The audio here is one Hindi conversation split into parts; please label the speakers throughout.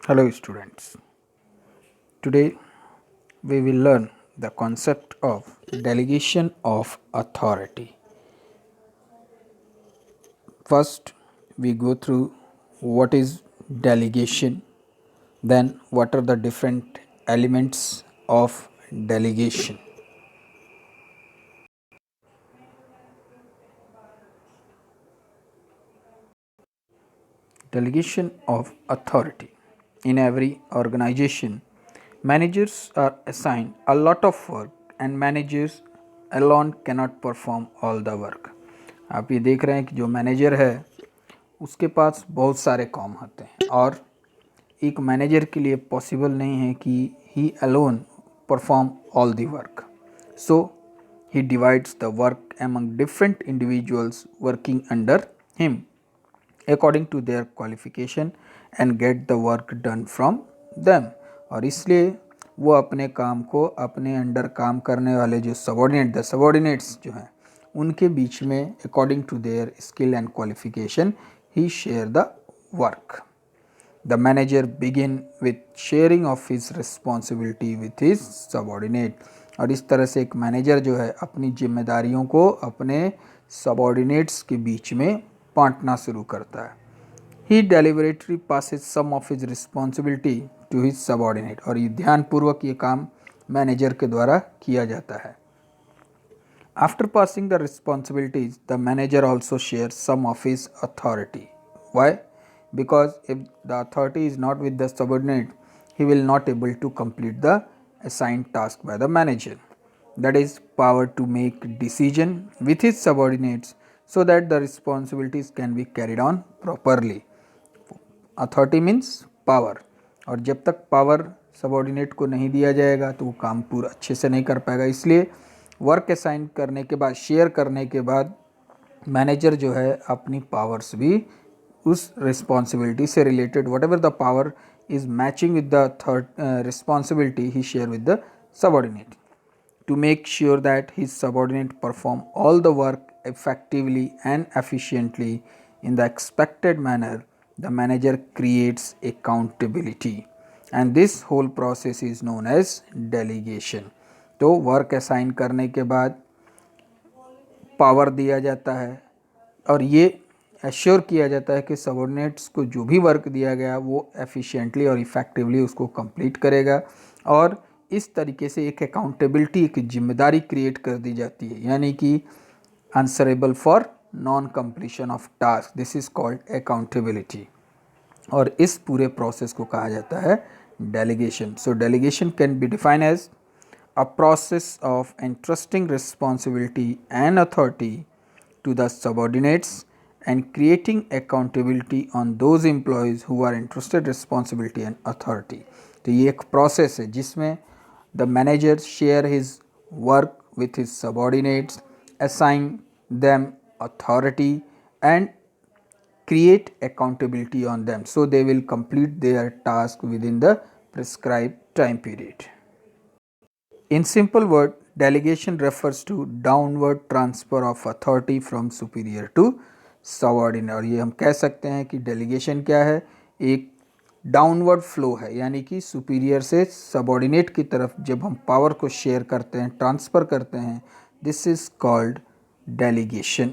Speaker 1: Hello students. Today we will learn the concept of delegation of authority. First we go through what is delegation, then what are the different elements of delegation. Delegation of authority. In every organization, managers are assigned a lot of work and managers alone cannot perform all the work. आप ये देख रहे हैं कि जो मैनेजर है उसके पास बहुत सारे काम होते हैं और एक मैनेजर के लिए पॉसिबल नहीं है कि ही alone perform all the work. So he divides the work among different individuals working under him according to their qualification and get the work done from them. और इसलिए वो अपने काम को अपने अंडर काम करने वाले जो सबॉर्डिनेट्स जो हैं उनके बीच में according to their skill and qualification ही share the work. The manager begin with sharing of his responsibility with his subordinate. और इस तरह से एक मैनेजर जो है अपनी जिम्मेदारियों को अपने सबॉर्डिनेट्स के बीच में बांटना शुरू करता है. He deliberately passes some of his responsibility to his subordinate. और ये ध्यानपूर्वक ये काम मैनेजर के द्वारा किया जाता है. After passing the responsibilities, the manager also shares some of his authority. Why? Because if the authority is not with the subordinate, he will not able to complete the assigned task by the manager. That is power to make decision with his subordinates so that the responsibilities can be carried on properly. Authority means power. और जब तक पावर सबॉर्डिनेट को नहीं दिया जाएगा तो वो काम पूरा अच्छे से नहीं कर पाएगा. इसलिए वर्क असाइन करने के बाद, शेयर करने के बाद मैनेजर जो है अपनी पावर्स भी उस रिस्पॉन्सिबिलिटी से related what ever the power is matching with the third responsibility he share with the subordinate to make sure that his subordinate perform all the work effectively and efficiently in the expected manner. The manager creates accountability and this whole process is known as delegation. तो वर्क असाइन करने के बाद पावर दिया जाता है और ये एश्योर किया जाता है कि सबॉर्डिनेट्स को जो भी वर्क दिया गया वो एफिशिएंटली और इफ़ेक्टिवली उसको कंप्लीट करेगा. और इस तरीके से एक अकाउंटेबिलिटी, एक जिम्मेदारी क्रिएट कर दी जाती है, यानी कि answerable for non completion of task. This is called accountability. और इस पूरे प्रोसेस को कहा जाता है delegation. So delegation can be define as a process of entrusting responsibility and authority to the subordinates and creating accountability on those employees who are entrusted responsibility and authority. तो ये एक प्रोसेस है जिसमें the manager share his work with his subordinates, assign them authority and create accountability on them so they will complete their task within the prescribed time period. In simple word, delegation refers to downward transfer of authority from superior to subordinate. और ये हम कह सकते हैं कि डेलीगेशन क्या है, एक डाउनवर्ड फ्लो है, यानी कि सुपीरियर से सबॉर्डिनेट की तरफ जब हम पावर को शेयर करते हैं, ट्रांसफ़र करते हैं, this is called delegation.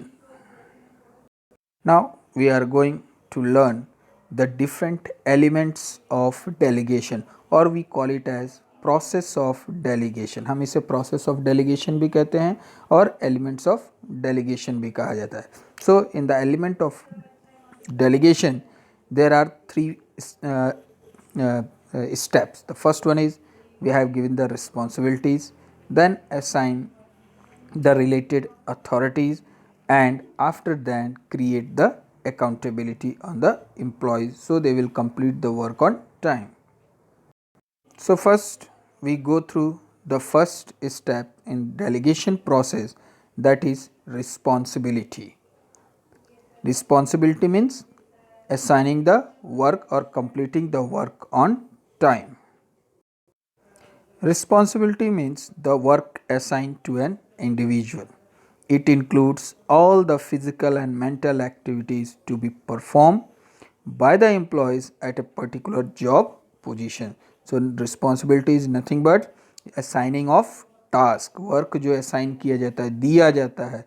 Speaker 1: Now we are going to learn the different elements of delegation और we call it as process of delegation. हम इसे प्रोसेस ऑफ डेलीगेशन भी कहते हैं और एलिमेंट्स ऑफ डेलीगेशन भी कहा जाता है. So in the element of delegation there are three steps. The first one is we have given the responsibilities, then assign the related authorities and after that create the accountability on the employees so they will complete the work on time. So first we go through the first step in delegation process, that is responsibility. Responsibility means assigning the work or completing the work on time. Responsibility means the work assigned to an individual. It includes all the physical and mental activities to be performed by the employees at a particular job position. So responsibility is nothing but assigning of task, work जो assign किया जाता है, दिया जाता है,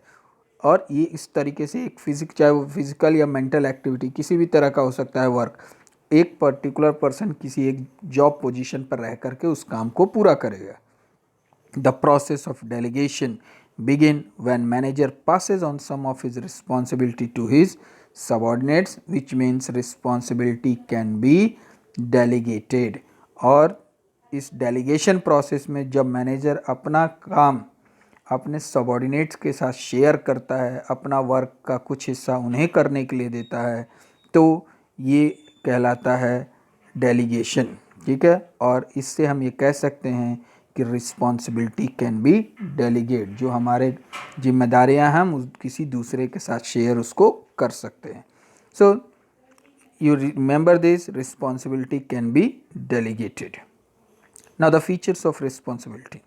Speaker 1: और ये इस तरीके से एक चाहे वो फिजिकल या मेंटल एक्टिविटी किसी भी तरह का हो सकता है वर्क, एक पर्टिकुलर पर्सन किसी एक जॉब पोजीशन पर रह करके उस काम को पूरा करेगा. The process of delegation begin when manager passes on some of his responsibility to his subordinates, which means responsibility can be delegated. और इस डेलीगेशन प्रोसेस में जब मैनेजर अपना काम अपने सबॉर्डिनेट्स के साथ शेयर करता है, अपना वर्क का कुछ हिस्सा उन्हें करने के लिए देता है, तो ये कहलाता है डेलीगेशन. ठीक है, और इससे हम ये कह सकते हैं कि रिस्पॉन्सिबिलिटी कैन बी डेलीगेट, जो हमारे जिम्मेदारियां हम किसी दूसरे के साथ शेयर उसको कर सकते हैं. सो you remember this, responsibility can be delegated. Now the features of responsibility.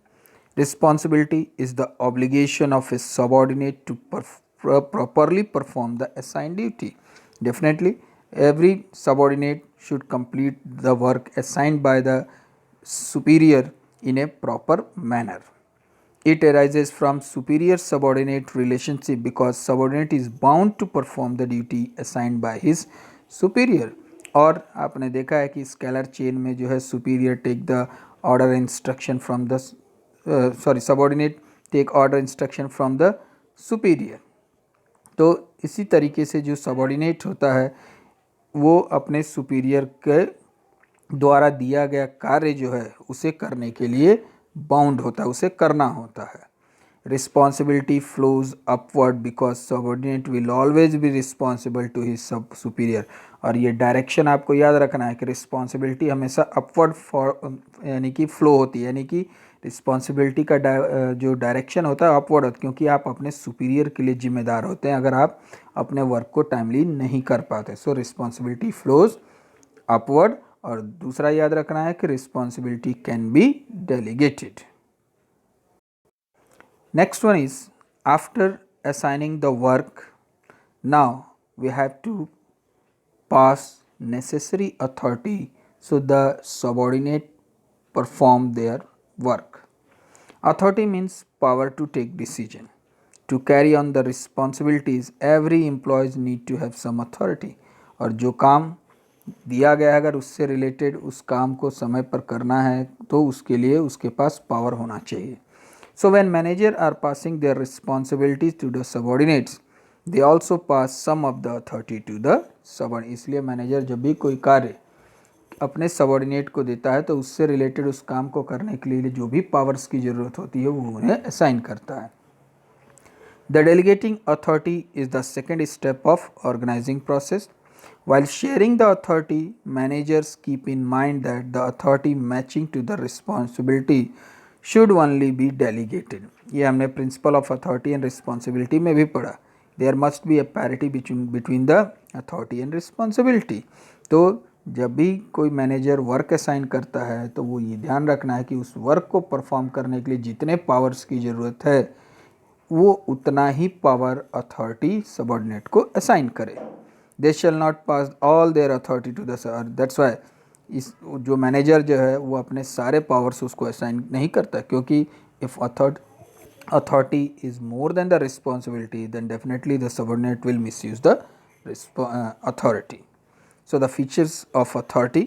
Speaker 1: Responsibility is the obligation of a subordinate to properly perform the assigned duty. Definitely every subordinate should complete the work assigned by the superior in a proper manner. It arises from superior subordinate relationship because subordinate is bound to perform the duty assigned by his superior. और आपने देखा है कि स्केलर चेन में जो है superior take the order instruction from the subordinate take order instruction from the superior. तो इसी तरीके से जो सबॉर्डिनेट होता है वो अपने सुपीरियर के द्वारा दिया गया कार्य जो है उसे करने के लिए बाउंड होता है, उसे करना होता है. Responsibility flows upward because subordinate will always be responsible to his सब सुपीरियर. और ये डायरेक्शन आपको याद रखना है कि रिस्पॉन्सिबिलिटी हमेशा अपवर्ड यानी कि फ्लो होती है, यानी कि रिस्पॉन्सिबिलिटी का जो डायरेक्शन होता है अपवर्ड होता है, क्योंकि आप अपने सुपीरियर के लिए जिम्मेदार होते हैं अगर आप अपने वर्क को टाइमली नहीं कर पाते. So responsibility flows upward. और दूसरा याद रखना है कि responsibility can be delegated. Next one is after assigning the work, now we have to pass necessary authority so the subordinate perform their work. Authority means power to take decision. To carry on the responsibilities, every employees need to have some authority. और जो काम दिया गया है अगर उससे रिलेटेड उस काम को समय पर करना है तो उसके लिए उसके पास पावर होना चाहिए. So when manager are passing their responsibilities to the subordinates, they also pass some of the authority to the subordinate. इसलिए मैनेजर जब भी कोई कार्य अपने सबॉर्डिनेट को देता है तो उससे रिलेटेड उस काम को करने के लिए जो भी पावर्स की ज़रूरत होती है वो उन्हें असाइन करता है. The delegating authority is the second step of organising process. While sharing the authority, managers keep in mind that the authority matching to the responsibility should only be delegated. ये हमने principle of authority and responsibility में भी पढ़ा. There must be a parity between the authority and responsibility. तो जब भी कोई मैनेजर वर्क असाइन करता है तो वो ये ध्यान रखना है कि उस वर्क को परफॉर्म करने के लिए जितने पावर्स की ज़रूरत है वो उतना ही पावर अथॉरिटी सबॉर्डिनेट को असाइन करे. They shall not pass all their authority to the sir. That's why इस जो मैनेजर जो है वो अपने सारे पावर्स उसको असाइन नहीं करता, क्योंकि if authority is more than the responsibility, then definitely the subordinate will misuse the authority. So the features of authority: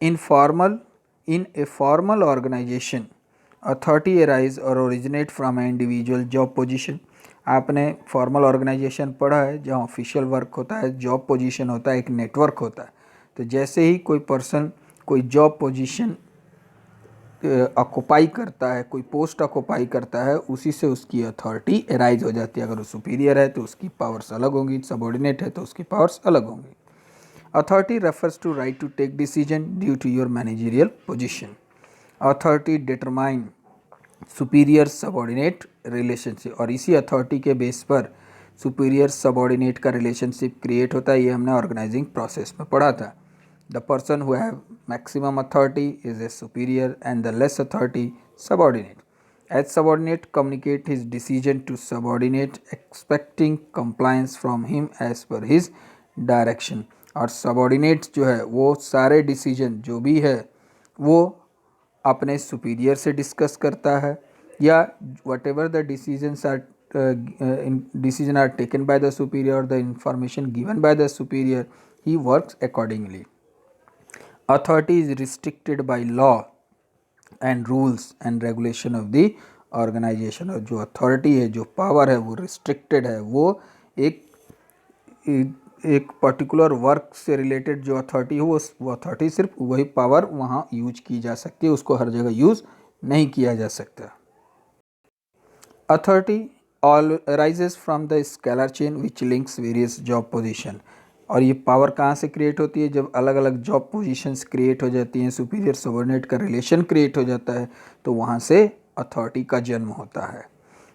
Speaker 1: in a formal organization, authority arise or originate from an individual job position. आपने फॉर्मल ऑर्गेनाइजेशन पढ़ा है जहाँ ऑफिशियल वर्क होता है, जॉब पोजीशन होता है, एक नेटवर्क होता है. तो जैसे ही कोई पर्सन कोई जॉब पोजीशन ऑक्यूपाई करता है, कोई पोस्ट ऑक्यूपाई करता है, उसी से उसकी अथॉरिटी एराइज हो जाती है. अगर वो सुपीरियर है तो उसकी पावर्स अलग होंगी, सबॉर्डिनेट है तो उसकी पावर्स अलग होंगी. Authority refers to right to take decision due to your managerial position. Authority determine superior subordinate relationship. और इसी अथॉरिटी के बेस पर सुपीरियर सबॉर्डिनेट का रिलेशनशिप क्रिएट होता है. ये हमने ऑर्गेनाइजिंग प्रोसेस में पढ़ा था. The person who have maximum authority is a superior and the less authority subordinate. As subordinate communicate his decision to subordinate expecting compliance from him as per his direction. और सबॉर्डिनेट्स जो है वो सारे डिसीजन जो भी है वो अपने सुपीरियर से डिस्कस करता है, या what ever the decision are taken by the superior or the information given by the superior, he works accordingly. Authority is restricted by law and rules and regulation of the organization. और जो अथॉरिटी है, जो पावर है, वो रिस्ट्रिक्टेड है, वो एक पर्टिकुलर वर्क से रिलेटेड जो अथॉरिटी है वो अथॉरिटी सिर्फ वही पावर वहाँ यूज की जा सकती है, उसको हर जगह यूज नहीं किया जा सकता. Authority all arises from the scalar chain which links various job position. और ये पावर कहाँ से क्रिएट होती है? जब अलग अलग जॉब पोजीशंस क्रिएट हो जाती हैं, सुपीरियर सबॉर्डिनेट का रिलेशन क्रिएट हो जाता है, तो वहाँ से अथॉरिटी का जन्म होता है.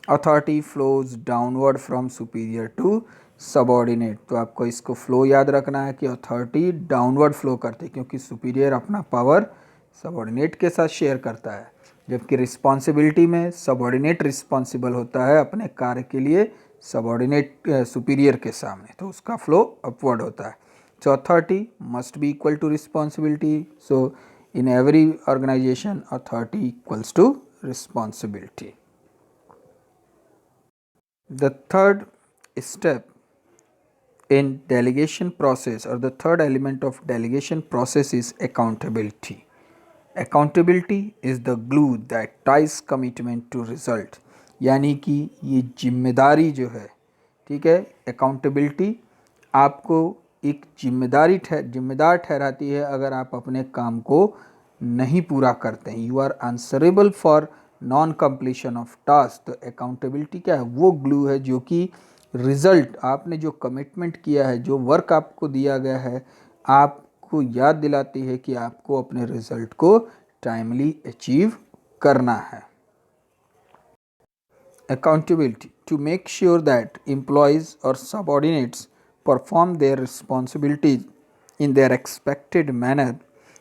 Speaker 1: Authority flows downward from superior to subordinate. तो आपको इसको फ्लो याद रखना है कि अथॉरिटी डाउनवर्ड फ्लो करती है, क्योंकि सुपीरियर अपना पावर सबॉर्डिनेट के साथ शेयर करता है, जबकि रिस्पॉन्सिबिलिटी में सबॉर्डिनेट रिस्पॉन्सिबल होता है अपने कार्य के लिए सबॉर्डिनेट सुपीरियर के सामने, तो उसका फ्लो अपवर्ड होता है. So authority must be equal to responsibility. So in every organisation authority equals to responsibility. The third step in delegation process, or the third element of delegation process, is accountability. Accountability is the glue that ties commitment to result. यानी कि ये जिम्मेदारी जो है, ठीक है, accountability आपको एक जिम्मेदार ठहराती है अगर आप अपने काम को नहीं पूरा करते हैं. You are answerable for non completion of task. तो अकाउंटेबिलिटी क्या है? वो ग्लू है जो कि रिजल्ट, आपने जो कमिटमेंट किया है, जो वर्क आपको दिया गया है, आपको याद दिलाती है कि आपको अपने रिजल्ट को टाइमली अचीव करना है. Accountability to make sure that employees or subordinates perform their responsibilities in their expected manner,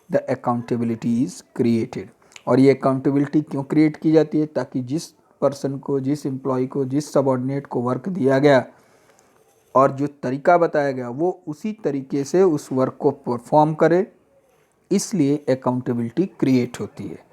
Speaker 1: the accountability is created. और ये accountability क्यों क्रिएट की जाती है? ताकि जिस पर्सन को, जिस एम्प्लॉय को, जिस सबॉर्डिनेट को वर्क दिया गया और जो तरीका बताया गया वो उसी तरीके से उस वर्क को परफॉर्म करे, इसलिए accountability क्रिएट होती है.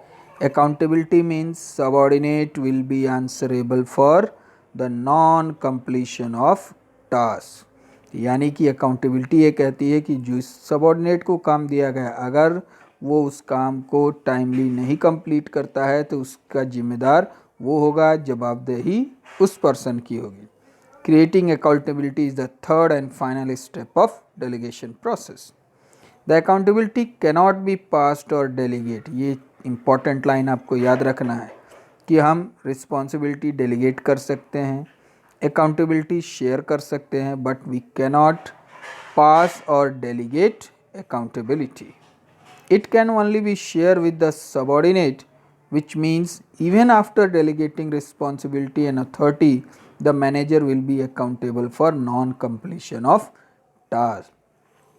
Speaker 1: Accountability means subordinate will be answerable for the non-completion of task. यानी कि accountability ये कहती है कि जो सबॉर्डिनेट को काम दिया गया, अगर वो उस काम को टाइमली नहीं कंप्लीट करता है तो उसका जिम्मेदार वो होगा, जवाबदेही उस पर्सन की होगी. Creating accountability is the third and final step of delegation process. The accountability cannot be passed or delegate. ये इम्पॉर्टेंट लाइन आपको याद रखना है कि हम रिस्पॉन्सिबिलिटी डेलीगेट कर सकते हैं, अकाउंटेबिलिटी शेयर कर सकते हैं, बट वी कैनॉट पास और delegate accountability. It can only be share with the subordinate, which means even after delegating responsibility and authority, the manager will be accountable for non-completion of task.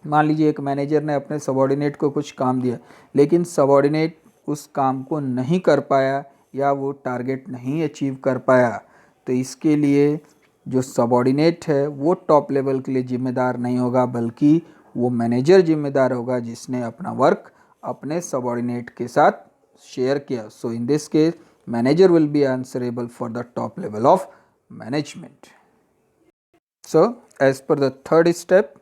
Speaker 1: मान लीजिए एक मैनेजर ने अपने सबॉर्डिनेट को कुछ काम दिया, लेकिन सबॉर्डिनेट उस काम को नहीं कर पाया या वो टारगेट नहीं अचीव कर पाया, तो इसके लिए जो सबॉर्डिनेट है वो टॉप लेवल के लिए जिम्मेदार नहीं होगा, बल्कि वो मैनेजर जिम्मेदार होगा जिसने अपना वर्क अपने सबॉर्डिनेट के साथ शेयर किया. So in this case manager will be answerable for the top level of management. So as per the third step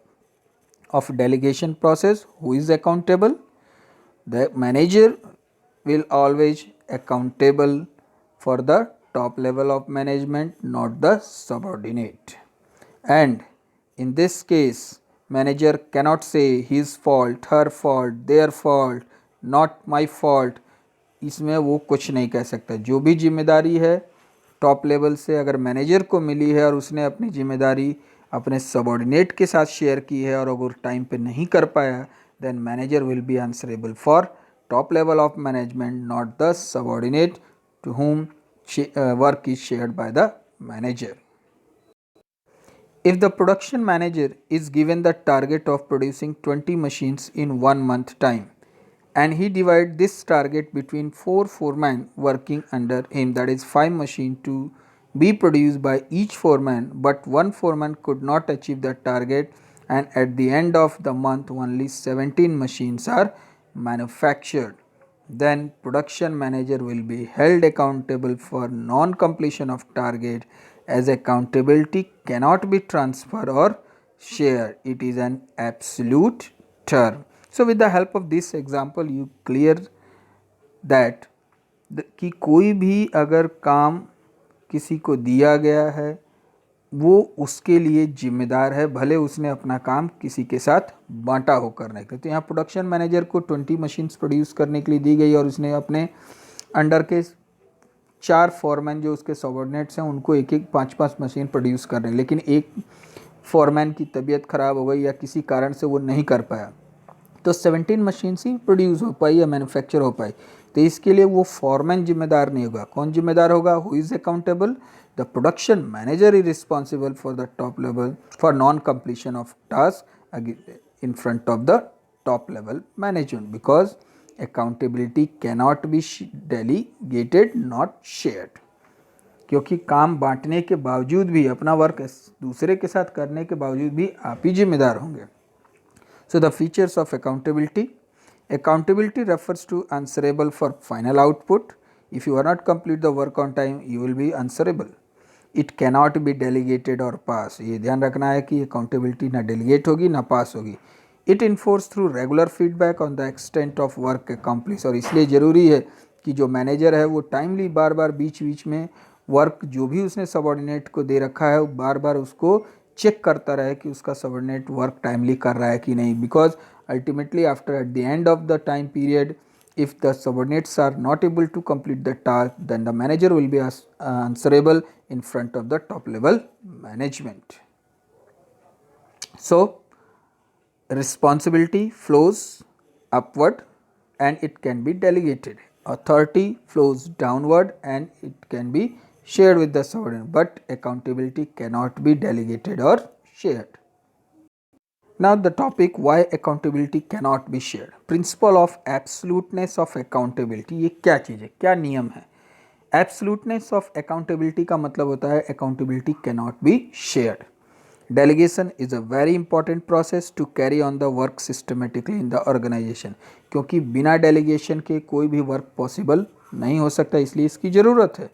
Speaker 1: of delegation process, who is accountable? The manager will always accountable for the top level of management, not the subordinate. And in this case manager cannot say his fault, her fault, their fault, not my fault. इसमें वो कुछ नहीं कह सकता. जो भी जिम्मेदारी है टॉप लेवल से अगर मैनेजर को मिली है और उसने अपनी जिम्मेदारी अपने सबॉर्डिनेट के साथ शेयर की है और अगर टाइम पे नहीं कर पाया, then manager will be answerable for top level of management, not the subordinate to whom work is shared by the manager. If the production manager is given the target of producing 20 machines in 1 month time and he divide this target between 4 foremen working under him, that is 5 machines to be produced by each foreman, but one foreman could not achieve the target and at the end of the month only 17 machines are manufactured, then production manager will be held accountable for non-completion of target, as accountability cannot be transferred or shared. It is an absolute term. So with the help of this example you clear that कि कोई भी अगर काम किसी को दिया गया है वो उसके लिए जिम्मेदार है, भले उसने अपना काम किसी के साथ बांटा हो करने के। तो यहाँ प्रोडक्शन मैनेजर को 20 मशीन्स प्रोड्यूस करने के लिए दी गई और उसने अपने अंडर के 4 फॉरमैन जो उसके सबॉर्डिनेट्स हैं उनको एक एक 5-5 मशीन प्रोड्यूस कर रहे हैं, लेकिन एक फॉरमैन की तबीयत ख़राब हो गई या किसी कारण से वो नहीं कर पाया तो 17 मशीन्स ही प्रोड्यूस हो पाई या मैन्युफैक्चर हो पाई। तो इसके लिए वो फॉरमैन जिम्मेदार नहीं होगा। कौन जिम्मेदार होगा? Who is accountable? The production manager is responsible for the top level for non completion of task in front of the top level management, because accountability cannot be delegated, not shared. क्योंकि काम बांटने के बावजूद भी, अपना वर्क दूसरे के साथ करने के बावजूद भी आप ही जिम्मेदार होंगे। So the features of accountability. Accountability refers to answerable for final output. If you are not complete the work on time, you will be answerable. It cannot be delegated or pass. ये ध्यान रखना है कि accountability ना delegate होगी ना pass होगी। It enforced through regular feedback on the extent of work accomplished. और इसलिए ज़रूरी है कि जो मैनेजर है वो टाइमली बार बार बीच बीच में वर्क जो भी उसने सबॉर्डिनेट को दे रखा है बार बार उसको चेक करता रहे कि उसका सबॉर्डिनेट वर्क टाइमली कर रहा है कि नहीं, because ultimately after at the end of the time period if the subordinates are not able to complete the task, then the manager will be answerable in front of the top level management. So responsibility flows upward and it can be delegated. Authority flows downward and it can be shared with the subordinate, but accountability cannot be delegated or shared. Now the topic why accountability cannot be shared. Principle of absoluteness of accountability. ये क्या चीज़ है, क्या नियम है? Absoluteness of accountability का मतलब होता है accountability cannot be shared. Delegation is a very important process to carry on the work systematically in the organization. क्योंकि बिना delegation के कोई भी work possible नहीं हो सकता, इसलिए इसकी ज़रूरत है।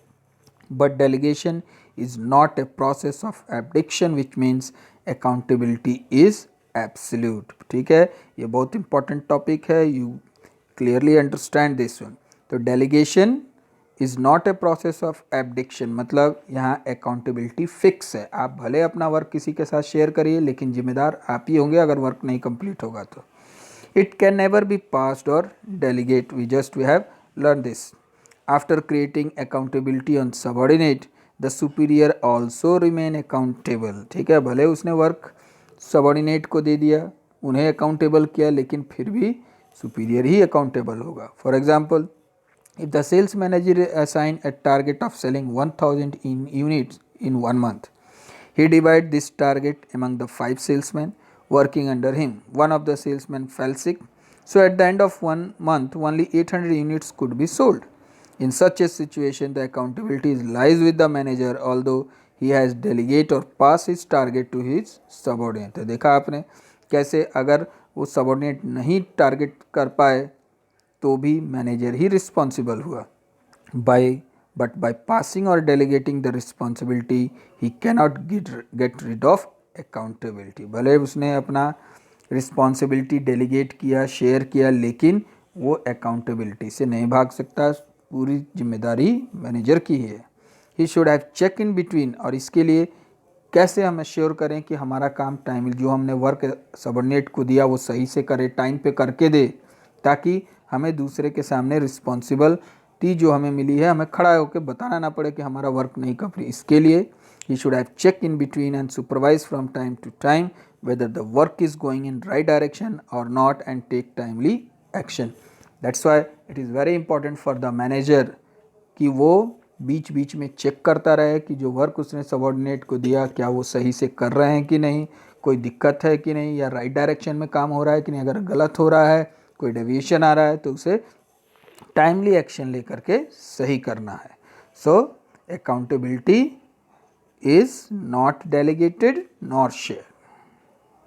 Speaker 1: But delegation is not a process of abdication, which means accountability is absolute. ठीक है, ये बहुत इंपॉर्टेंट टॉपिक है, you clearly understand this one. तो delegation is not a process of abdication, मतलब यहाँ अकाउंटेबिलिटी फिक्स है। आप भले अपना वर्क किसी के साथ शेयर करिए लेकिन जिम्मेदार आप ही होंगे अगर वर्क नहीं कंप्लीट होगा तो। It can never be passed और delegate, we have learn this. After creating accountability on subordinate, the superior also remain accountable. ठीक है, भले उसने वर्क सबॉर्डिनेट को दे दिया, उन्हें अकाउंटेबल किया, लेकिन फिर भी सुपीरियर ही अकाउंटेबल होगा। For example, if the sales manager assign a target of selling 1000 in units in 1 month, he divide this target among the 5 salesmen working under him. One of the salesmen fell sick, so at the end of 1 month only 800 units could be sold. In such a situation, the accountability lies with the manager, although he has delegate or pass his target to his subordinate. तो देखा आपने कैसे अगर वो सबॉर्डिनेट नहीं टारगेट कर पाए तो भी मैनेजर ही रिस्पॉन्सिबल हुआ। बट बाय पासिंग और delegating the responsibility he cannot get rid of accountability. भले उसने अपना रिस्पॉन्सिबिलिटी डेलीगेट किया, शेयर किया, लेकिन वो अकाउंटेबिलिटी से नहीं भाग सकता, पूरी जिम्मेदारी मैनेजर की है। He should have check in between, और इसके लिए कैसे हम एश्योर करें कि हमारा काम टाइम, जो हमने वर्क सबऑर्डिनेट को दिया वो सही से करे, टाइम पे करके दे, ताकि हमें दूसरे के सामने रिस्पॉन्सिबिलिटी जो हमें मिली है हमें खड़ा होकर बताना ना पड़े कि हमारा वर्क नहीं कंप्लीट। इसके लिए ही should have check in between and supervise from time to time whether the work is going in right direction और not and take timely action. That's why it is very important for the manager कि वो बीच बीच में चेक करता रहे कि जो वर्क उसने सबॉर्डिनेट को दिया क्या वो सही से कर रहे हैं कि नहीं, कोई दिक्कत है कि नहीं, या राइट डायरेक्शन में काम हो रहा है कि नहीं। अगर गलत हो रहा है, कोई डेविएशन आ रहा है, तो उसे टाइमली एक्शन लेकर के सही करना है। So accountability is not delegated nor share.